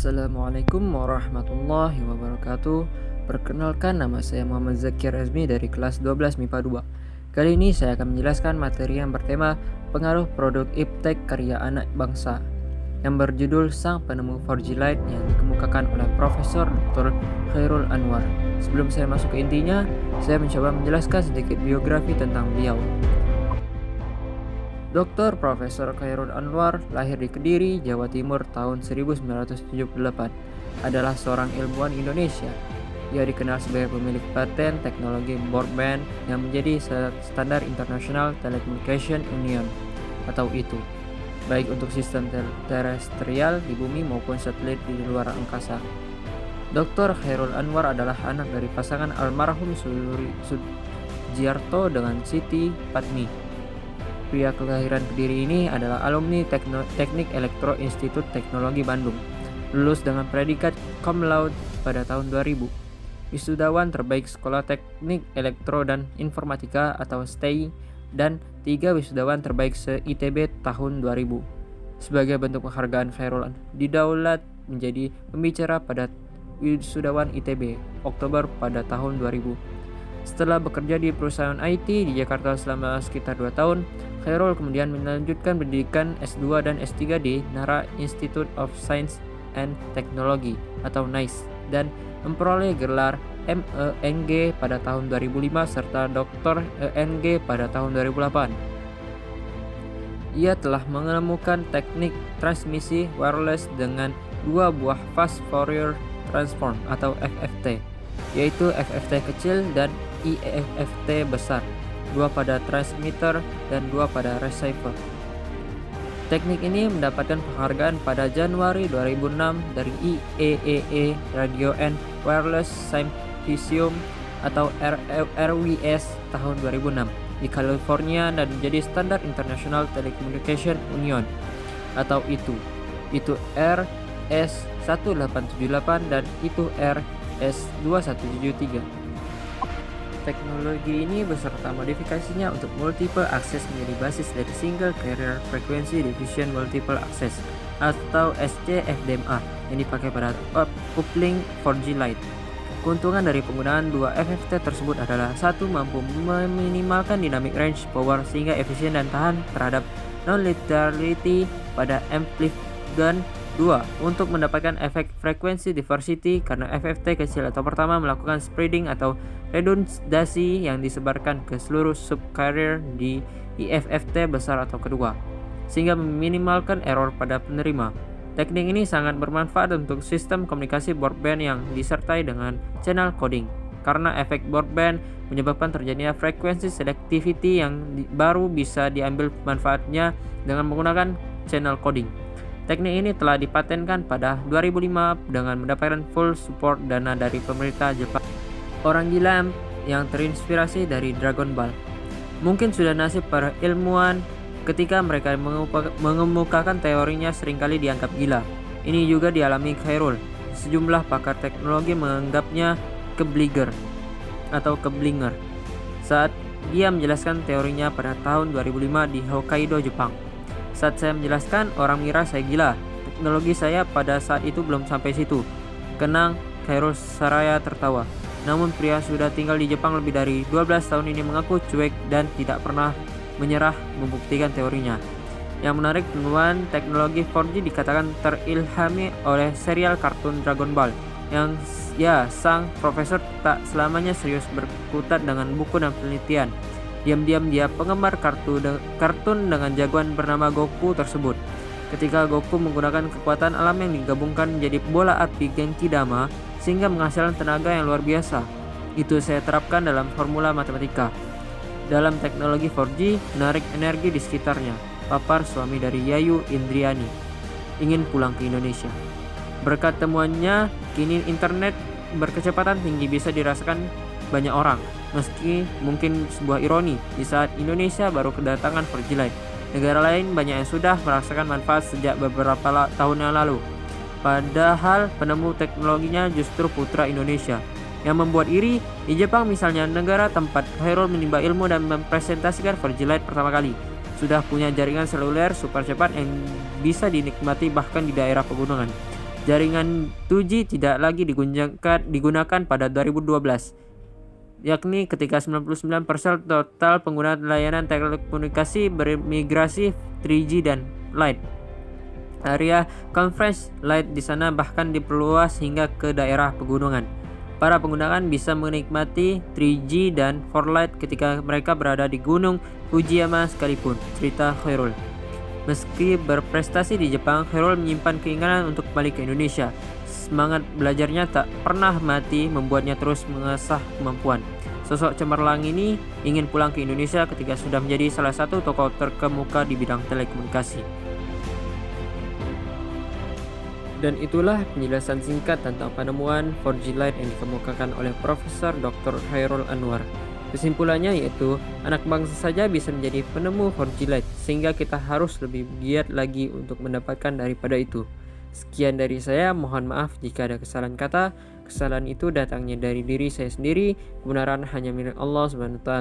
Assalamualaikum warahmatullahi wabarakatuh. Perkenalkan, nama saya Muhammad Zakir Azmi dari kelas 12 MIPA 2. Kali ini saya akan menjelaskan materi yang bertema pengaruh produk iptek karya anak bangsa yang berjudul Sang Penemu 4G Lite yang dikemukakan oleh Profesor Dr. Chairul Anwar. Sebelum saya masuk ke intinya, saya mencoba menjelaskan sedikit biografi tentang beliau. Dr. Profesor Chairul Anwar lahir di Kediri, Jawa Timur tahun 1978. Adalah seorang ilmuwan Indonesia. Ia dikenal sebagai pemilik paten teknologi broadband yang menjadi standar International Telecommunication Union atau ITU, baik untuk sistem terestrial di bumi maupun satelit di luar angkasa. Dr. Chairul Anwar adalah anak dari pasangan almarhum Sugiarto dengan Siti Padmi. Pria kelahiran Kediri ini adalah alumni Teknik Elektro Institut Teknologi Bandung, lulus dengan predikat cum laude pada tahun 2000. Wisudawan terbaik Sekolah Teknik Elektro dan Informatika atau STEI, dan 3 wisudawan terbaik se-ITB tahun 2000. Sebagai bentuk penghargaan, Chairul didaulat menjadi pembicara pada wisudawan ITB Oktober pada tahun 2000. Setelah bekerja di perusahaan IT di Jakarta selama sekitar 2 tahun, Chairul kemudian melanjutkan pendidikan S2 dan S3 di Nara Institute of Science and Technology atau NICE dan memperoleh gelar MEng pada tahun 2005 serta Dr. Eng pada tahun 2008. Ia telah menemukan teknik transmisi wireless dengan 2 buah Fast Fourier Transform atau FFT, yaitu FFT kecil dan IFFT besar, 2 pada transmitter dan 2 pada receiver. Teknik ini mendapatkan penghargaan pada Januari 2006 dari IEEE Radio and Wireless Symposium atau RWS tahun 2006 di California dan menjadi standar International Telecommunication Union atau ITU RS1878 dan ITU RS2173. Teknologi ini beserta modifikasinya untuk multiple access menjadi basis dari Single Carrier Frequency Division Multiple Access atau SCFDMA yang dipakai pada uplink 4G Lite. Keuntungan dari penggunaan 2 FFT tersebut adalah 1. Mampu meminimalkan dynamic range power sehingga efisien dan tahan terhadap non-linearity pada amplifgan. 2. Untuk mendapatkan efek frequency diversity karena FFT kecil atau pertama melakukan spreading atau redundasi yang disebarkan ke seluruh subcarrier di IFFT besar atau kedua, sehingga meminimalkan error pada penerima. Teknik ini sangat bermanfaat untuk sistem komunikasi broadband yang disertai dengan channel coding, karena efek broadband menyebabkan terjadinya frekuensi selectivity yang baru bisa diambil manfaatnya dengan menggunakan channel coding. Teknik ini telah dipatenkan pada 2005 dengan mendapatkan full support dana dari pemerintah Jepang. Orang gila yang terinspirasi dari Dragon Ball. Mungkin sudah nasib para ilmuwan ketika mereka mengemukakan teorinya seringkali dianggap gila. Ini juga dialami Chairul. Sejumlah pakar teknologi menganggapnya keblinger saat dia menjelaskan teorinya pada tahun 2005 di Hokkaido, Jepang. Saat saya menjelaskan, orang mengira saya gila. Teknologi saya pada saat itu belum sampai situ. Kenang, Chairul Saraya tertawa. Namun pria sudah tinggal di Jepang lebih dari 12 tahun ini mengaku cuek dan tidak pernah menyerah membuktikan teorinya. Yang menarik, penemuan teknologi 4G dikatakan terilhami oleh serial kartun Dragon Ball, yang sang profesor tak selamanya serius berkutat dengan buku dan penelitian. Diam-diam dia penggemar kartun dengan jagoan bernama Goku tersebut. Ketika Goku menggunakan kekuatan alam yang digabungkan menjadi bola api Genki Dama sehingga menghasilkan tenaga yang luar biasa. Itu saya terapkan dalam formula matematika. Dalam teknologi 4G, menarik energi di sekitarnya. Papar suami dari Yayu Indriani. Ingin pulang ke Indonesia. Berkat temuannya, kini internet berkecepatan tinggi bisa dirasakan banyak orang. Meski mungkin sebuah ironi di saat Indonesia baru kedatangan 4G Lite. Negara lain banyak yang sudah merasakan manfaat sejak beberapa tahun yang lalu. Padahal penemu teknologinya justru putra Indonesia. Yang membuat iri, di Jepang misalnya, negara tempat Chairul menimba ilmu dan mempresentasikan 4G Lite pertama kali, sudah punya jaringan seluler super cepat yang bisa dinikmati bahkan di daerah pegunungan. Jaringan 2G tidak lagi digunakan pada 2012, yakni ketika 99% total pengguna layanan telekomunikasi bermigrasi 3G dan Lite. Area coverage Lite di sana bahkan diperluas hingga ke daerah pegunungan. Para pengguna bisa menikmati 3G dan 4Lite ketika mereka berada di Gunung Fujiyama sekalipun, cerita Khairul. Meski berprestasi di Jepang, Khairul menyimpan keinginan untuk kembali ke Indonesia. Semangat belajarnya tak pernah mati, membuatnya terus mengasah kemampuan. Sosok cemerlang ini ingin pulang ke Indonesia ketika sudah menjadi salah satu tokoh terkemuka di bidang telekomunikasi. Dan itulah penjelasan singkat tentang penemuan 4G Lite yang dikemukakan oleh Profesor Dr. Khairul Anwar. Kesimpulannya yaitu, anak bangsa saja bisa menjadi penemu 4G Lite, sehingga kita harus lebih giat lagi untuk mendapatkan daripada itu. Sekian dari saya, mohon maaf jika ada kesalahan kata. Kesalahan itu datangnya dari diri saya sendiri, kebenaran hanya milik Allah SWT.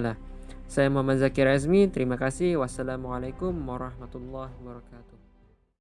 Saya Muhammad Zakir Azmi, terima kasih. Wassalamualaikum warahmatullahi wabarakatuh.